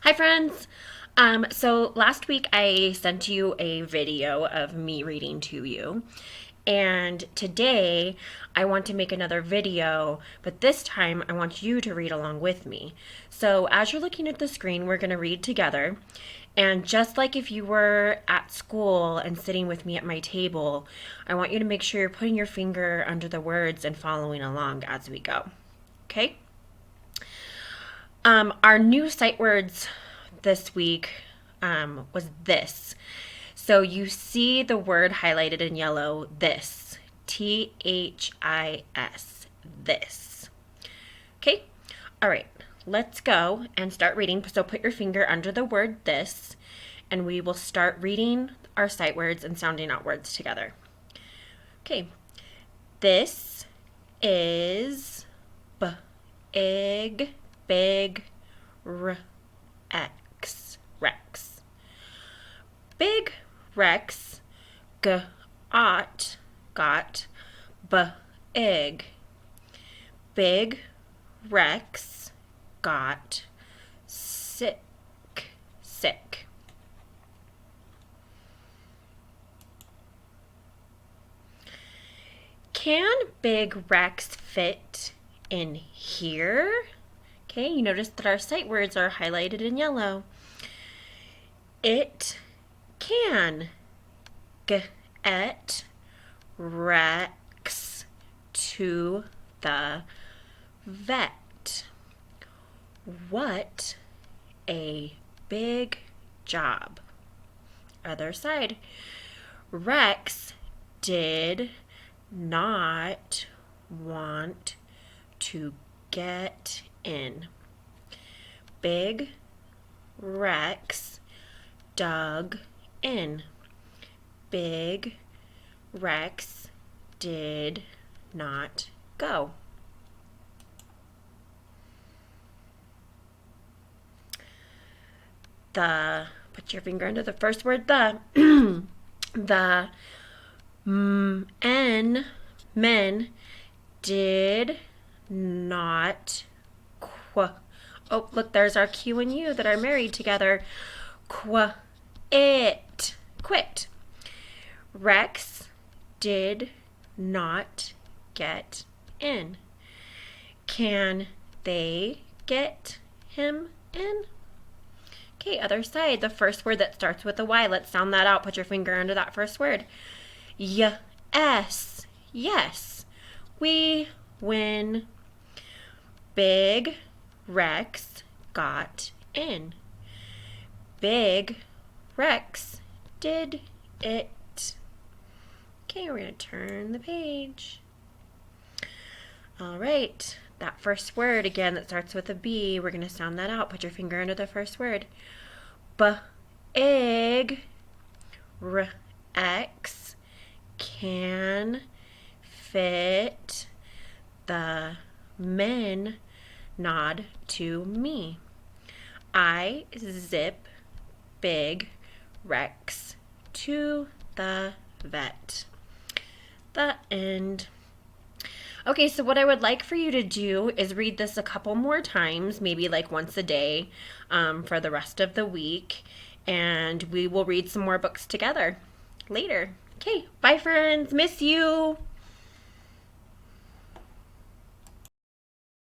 Hi, friends. So last week I sent you a video of me reading to you. And today I want to make another video, but this time I want you to read along with me. So as you're looking at the screen, we're going to read together. And just like if you were at school and sitting with me at my table, I want you to make sure you're putting your finger under the words and following along as we go. Okay? Our new sight words this week was this. So you see the word highlighted in yellow, this. THIS. This. Okay? All right. Let's go and start reading. So put your finger under the word this, and we will start reading our sight words and sounding out words together. Okay. This is big, big, Rex. Big Rex got big. Big Rex got sick. Can Big Rex fit in here? Okay, you notice that our sight words are highlighted in yellow. It can get Rex to the vet. What a big job. Other side. Rex did not want to get in. Big Rex dug in. Big Rex did not go. Put your finger under the first word, the. The men did not oh, look, there's our Q and U that are married together. Quit. Rex did not get in. Can they get him in? Okay, other side, the first word that starts with a Y. Let's sound that out. Put your finger under that first word. Yes. Yes. We win. Big Rex got in. Big Rex did it. Okay, we're going to turn the page. All right, that first word again that starts with a B, we're going to sound that out. Put your finger under the first word. Big Rex can fit. The men nod to me. I zip Big Rex to the vet. The end. Okay, so what I would like for you to do is read this a couple more times, maybe like once a day, for the rest of the week, and we will read some more books together later. Okay, bye friends, miss you.